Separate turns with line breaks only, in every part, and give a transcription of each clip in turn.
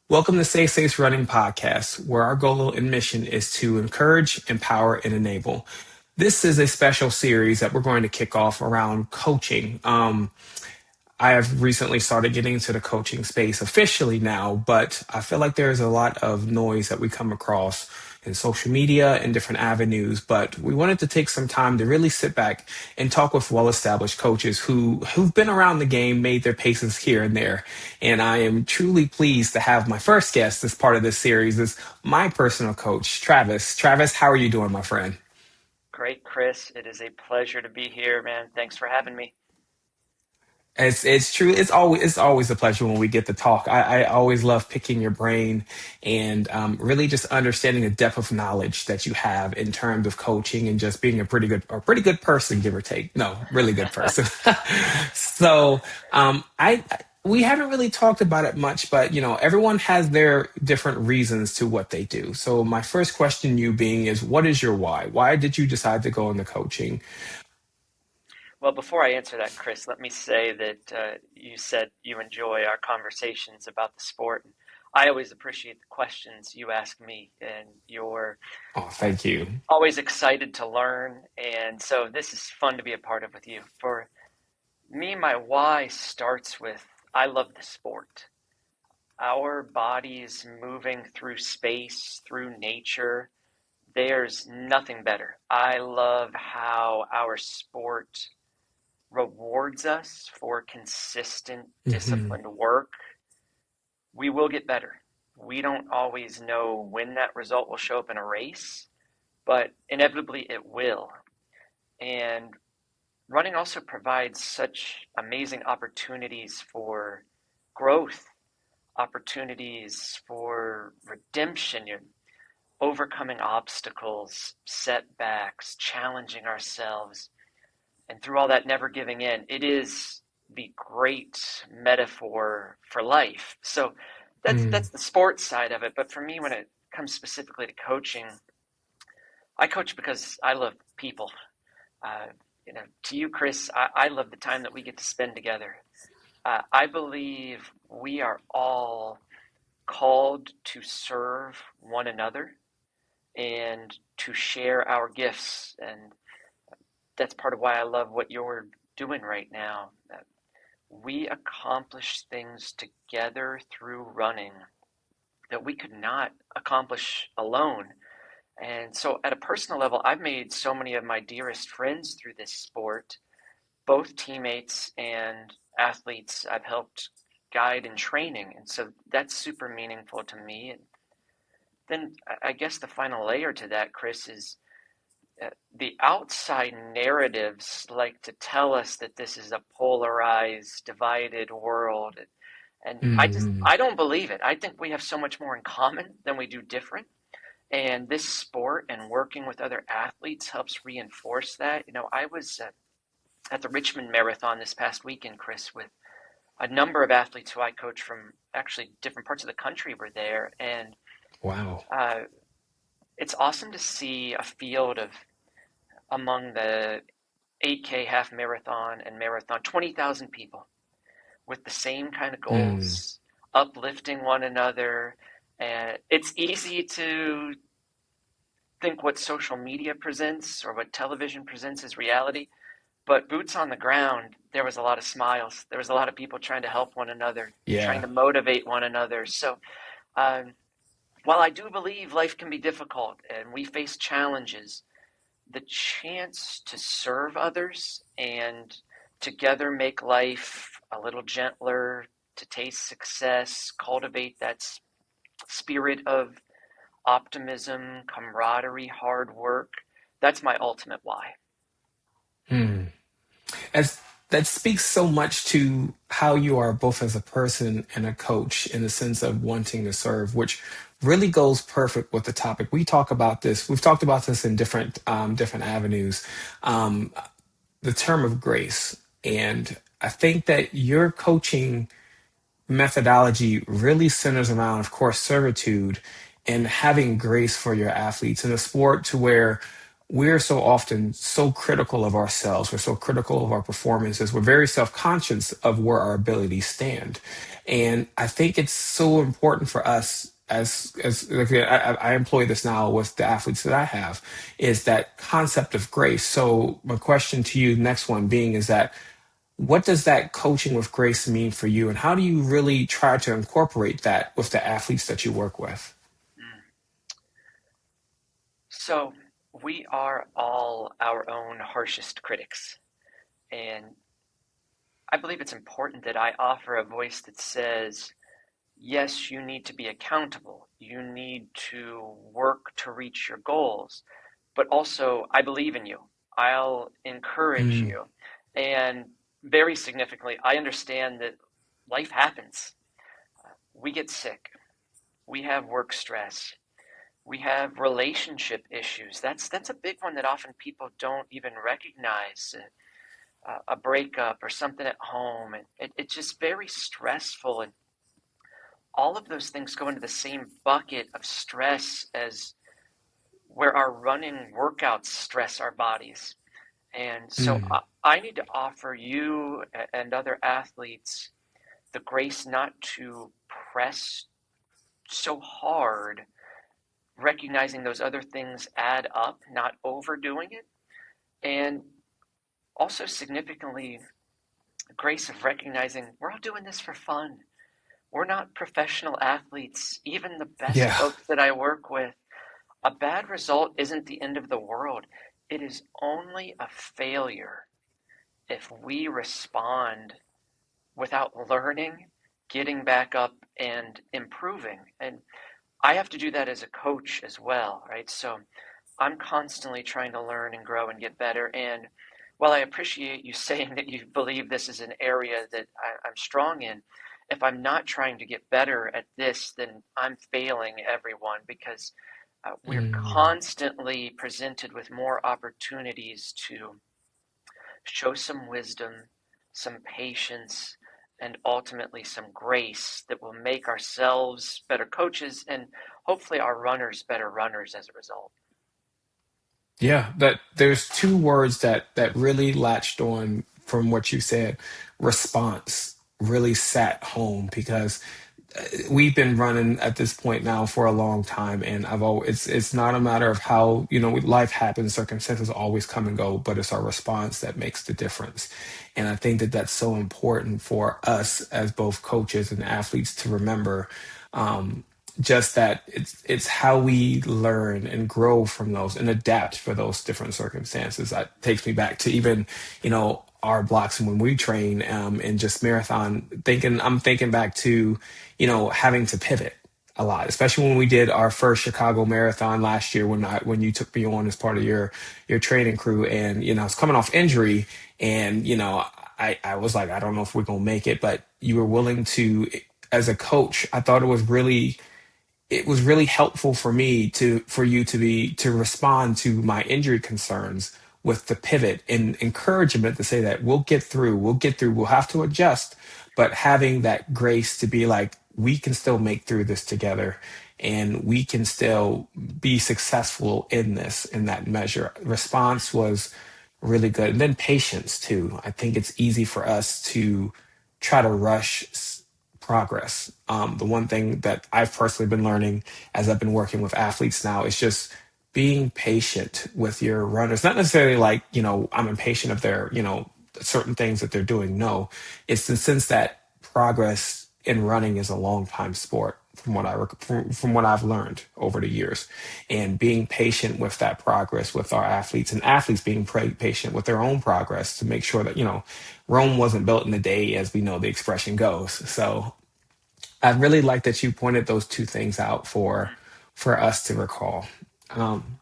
Welcome to Safe Safe Running Podcast, where our goal and mission is to encourage, empower, and enable. This is a special series that we're going to kick off around coaching. I have recently started getting into the coaching space officially now, but I feel like there's a lot of noise that we come across in social media and different avenues. But we wanted to take some time to really sit back and talk with well-established coaches who've been around the game, made their paces here and there. And I am truly pleased to have my first guest as part of this series is my personal coach, Travis. Travis, how are you doing, my friend?
Great, Chris. It is a pleasure to be here, man. Thanks for having me.
It's true. It's always a pleasure when we get to talk. I always love picking your brain and really just understanding the depth of knowledge that you have in terms of coaching and just being a pretty good person, give or take. No, really good person. So I we haven't really talked about it much, but everyone has their different reasons to what they do. So my first question, you being, is what is your why? Why did you decide to go into coaching?
Well, before I answer that, Chris, let me say that you said you enjoy our conversations about the sport. And I always appreciate the questions you ask me, and you're
Oh,
uh,
thank you.
always excited to learn. And so this is fun to be a part of with you. For me, my why starts with I love the sport. Our bodies moving through space, through nature. There's nothing better. I love how our sport rewards us for consistent,
Hmm.
disciplined work. We will get better. We don't always know when that result will show up in a race, but inevitably it will. And running also provides such amazing opportunities for growth, opportunities for redemption, overcoming obstacles, setbacks, challenging ourselves, and through all that, never giving in. It is the great metaphor for life. So that's the sports side of it. But for me, when it comes specifically to coaching, I coach because I love people. Uh, to you, Chris, I love the time that we get to spend together. I believe we are all called to serve one another and to share our gifts. And that's part of why I love what you're doing right now. We accomplish things together through running that we could not accomplish alone. And so, at a personal level, I've made so many of my dearest friends through this sport, both teammates and athletes I've helped guide in training. And so, that's super meaningful to me. And then, I guess the final layer to that, Chris, is the outside narratives like to tell us that this is a polarized, divided world. And
Hmm.
I don't believe it. I think we have so much more in common than we do different. And this sport and working with other athletes helps reinforce that. I was at the Richmond Marathon this past weekend, Chris, with a number of athletes who I coach from actually different parts of the country were there. And
Wow.
uh, it's awesome to see a field of among the 8K half marathon and marathon, 20,000 people with the same kind of
Mm.
goals, uplifting one another. And it's easy to think what social media presents or what television presents as reality, but boots on the ground, there was a lot of smiles. There was a lot of people trying to help one another, trying
Yeah.
to motivate one another. So, um, while I do believe life can be difficult and we face challenges, the chance to serve others and together make life a little gentler, to taste success, cultivate that spirit of optimism, camaraderie, hard work. That's my ultimate why.
Hmm. As that speaks so much to how you are both as a person and a coach in the sense of wanting to serve, which really goes perfect with the topic. We talk about this. We've talked about this in different avenues. Um, the term of grace, and I think that your coaching methodology really centers around, of course, servitude and having grace for your athletes in a sport to where we're so often so critical of ourselves. We're so critical of our performances. We're very self-conscious of where our abilities stand. And I think it's so important for us as like, I employ this now with the athletes that I have, is that concept of grace. So my question to you, next one being, is that what does that coaching with grace mean for you? And how do you really try to incorporate that with the athletes that you work with?
Mm. So we are all our own harshest critics. And I believe it's important that I offer a voice that says, yes, you need to be accountable. You need to work to reach your goals. But also, I believe in you. I'll encourage
Mm,
you. And very significantly, I understand that life happens. We get sick. We have work stress. We have relationship issues. That's a big one that often people don't even recognize. A breakup or something at home, and it's just very stressful. And all of those things go into the same bucket of stress as where our running workouts stress our bodies. And so
mm,
I need to offer you and other athletes the grace not to press so hard, recognizing those other things add up, not overdoing it. And also significantly, grace of recognizing we're all doing this for fun. We're not professional athletes. Even the best
yeah.
folks that I work with, a bad result isn't the end of the world. It is only a failure if we respond without learning, getting back up, and improving. And I have to do that as a coach as well, right? So I'm constantly trying to learn and grow and get better. And while I appreciate you saying that you believe this is an area that I'm strong in, if I'm not trying to get better at this, then I'm failing everyone because we're
Mm.
constantly presented with more opportunities to show some wisdom, some patience, and ultimately some grace that will make ourselves better coaches and hopefully our runners better runners as a result.
Yeah, that there's two words that really latched on from what you said. Response really sat home because we've been running at this point now for a long time, and I've always it's not a matter of how, life happens, circumstances always come and go, but it's our response that makes the difference. And I think that that's so important for us as both coaches and athletes to remember. Just that it's how we learn and grow from those and adapt for those different circumstances. That takes me back to even, our blocks and when we train, and just marathon thinking. I'm thinking back to, having to pivot a lot, especially when we did our first Chicago marathon last year, when you took me on as part of your training crew. And I was coming off injury, and I was like, I don't know if we're gonna make it, but you were willing to, as a coach. I thought it was really helpful for me for you to respond to my injury concerns with the pivot and encouragement to say that we'll get through, we'll have to adjust, but having that grace to be like, we can still make through this together, and we can still be successful in that measure. Response was really good. And then patience too. I think it's easy for us to try to rush progress. The one thing that I've personally been learning as I've been working with athletes now is just being patient with your runners. Not necessarily like, I'm impatient of their, certain things that they're doing. No, it's the sense that progress in running is a long time sport from what I've learned over the years, and being patient with that progress with our athletes, and athletes being patient with their own progress to make sure that, Rome wasn't built in a day, as we know the expression goes. So I really like that you pointed those two things out for us to recall. Um,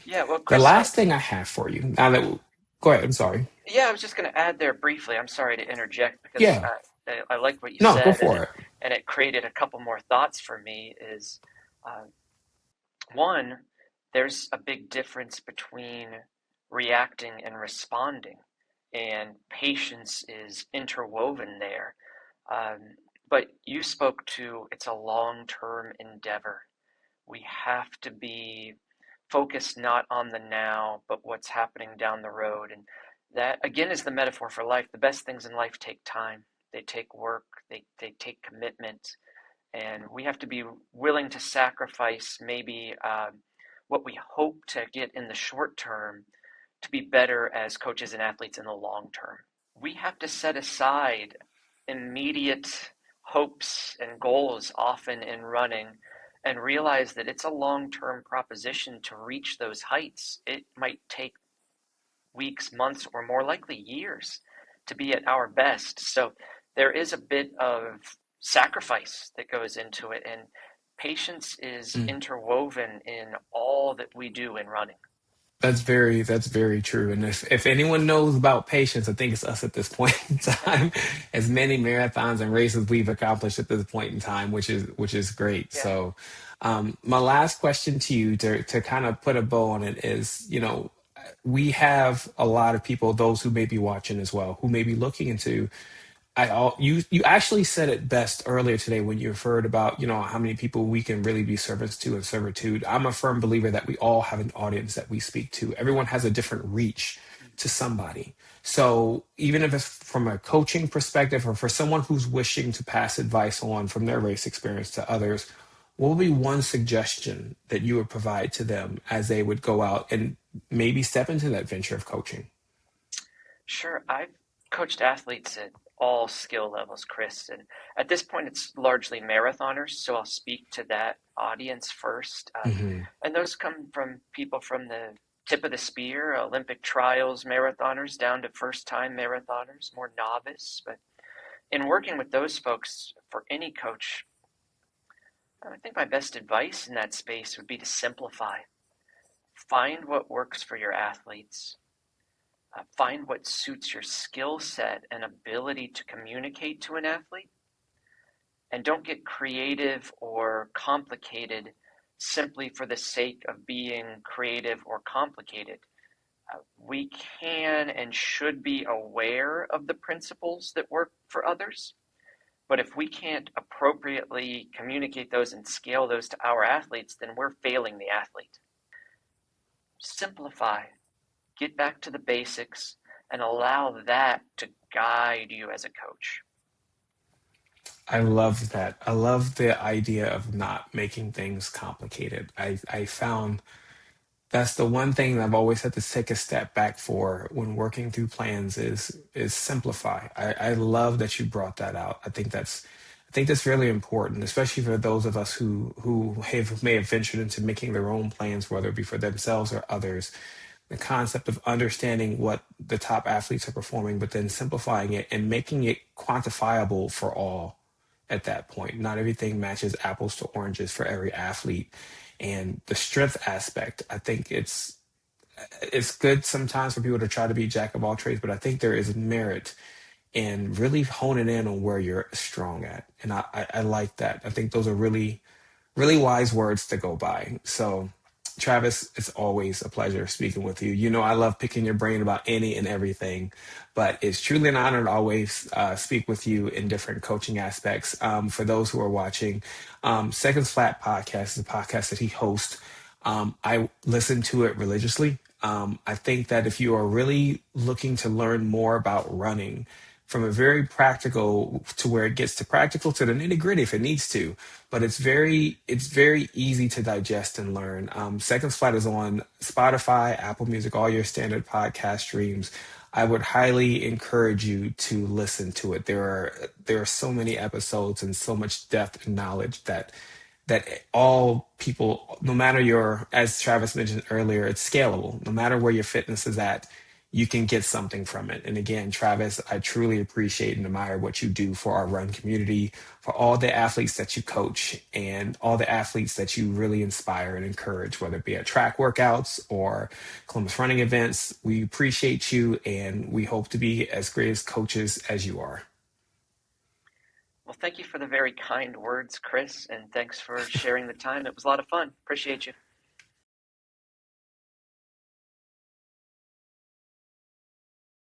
Yeah, well,
the
Chris,
last thing I have for you now that go ahead. I'm sorry.
yeah, I was just going to add there briefly. I'm sorry to interject because
Yeah,
I like what you
no, go
said, and
for
it
it.
and it created a couple more thoughts for me. Is uh, one, there's a big difference between reacting and responding, and patience is interwoven there. Um, but you spoke to it's a long-term endeavor. We have to be focus not on the now, but what's happening down the road. And that, again, is the metaphor for life. The best things in life take time, they take work, they take commitment. And we have to be willing to sacrifice maybe what we hope to get in the short term to be better as coaches and athletes in the long term. We have to set aside immediate hopes and goals often in running and realize that it's a long-term proposition to reach those heights. It might take weeks, months, or more likely years to be at our best. So there is a bit of sacrifice that goes into it, and patience is
Mm.
interwoven in all that we do in running.
That's very true. And if anyone knows about patience, I think it's us at this point in time. As many marathons and races we've accomplished at this point in time, which is great.
Yeah.
So, my last question to you to kind of put a bow on it is, we have a lot of people, those who may be watching as well, who may be looking into you actually said it best earlier today when you referred about how many people we can really be servants to in servitude. I'm a firm believer that we all have an audience that we speak to. Everyone has a different reach to somebody. So even if it's from a coaching perspective or for someone who's wishing to pass advice on from their race experience to others, what would be one suggestion that you would provide to them as they would go out and maybe step into that venture of coaching?
Sure. I've coached athletes at all skill levels, Chris, and at this point it's largely marathoners, so I'll speak to that audience first.
Hmm.
And those come from people from the tip of the spear, Olympic trials marathoners, down to first time marathoners, more novice. But in working with those folks, for any coach, I think my best advice in that space would be to simplify. Find what works for your athletes. Find what suits your skill set and ability to communicate to an athlete. And don't get creative or complicated simply for the sake of being creative or complicated. We can and should be aware of the principles that work for others. But if we can't appropriately communicate those and scale those to our athletes, then we're failing the athlete. Simplify, get back to the basics, and allow that to guide you as a coach.
I love that. I love the idea of not making things complicated. I found that's the one thing that I've always had to take a step back for when working through plans is simplify. I love that you brought that out. I think that's really important, especially for those of us who may have ventured into making their own plans, whether it be for themselves or others. The concept of understanding what the top athletes are performing, but then simplifying it and making it quantifiable for all at that point. Not everything matches apples to oranges for every athlete. And the strength aspect, I think it's good sometimes for people to try to be jack of all trades, but I think there is merit in really honing in on where you're strong at. And I like that. I think those are really wise words to go by. So, Travis, it's always a pleasure speaking with you. You know, I love picking your brain about any and everything, but it's truly an honor to always speak with you in different coaching aspects. For those who are watching, Seconds Flat podcast is a podcast that he hosts. I listen to it religiously. I think that if you are really looking to learn more about running, from a very practical to where it gets to practical to the nitty gritty if it needs to, but it's very easy to digest and learn. Seconds Flat is on Spotify, Apple Music, all your standard podcast streams. I would highly encourage you to listen to it. There are so many episodes and so much depth and knowledge that all people, no matter as Travis mentioned earlier, it's scalable. No matter where your fitness is at, you can get something from it. And again, Travis, I truly appreciate and admire what you do for our run community, for all the athletes that you coach, and all the athletes that you really inspire and encourage, whether it be at track workouts or Columbus running events. We appreciate you, and we hope to be as great as coaches as you are.
Well, thank you for the very kind words, Chris, and thanks for sharing the time. It was a lot of fun. Appreciate you.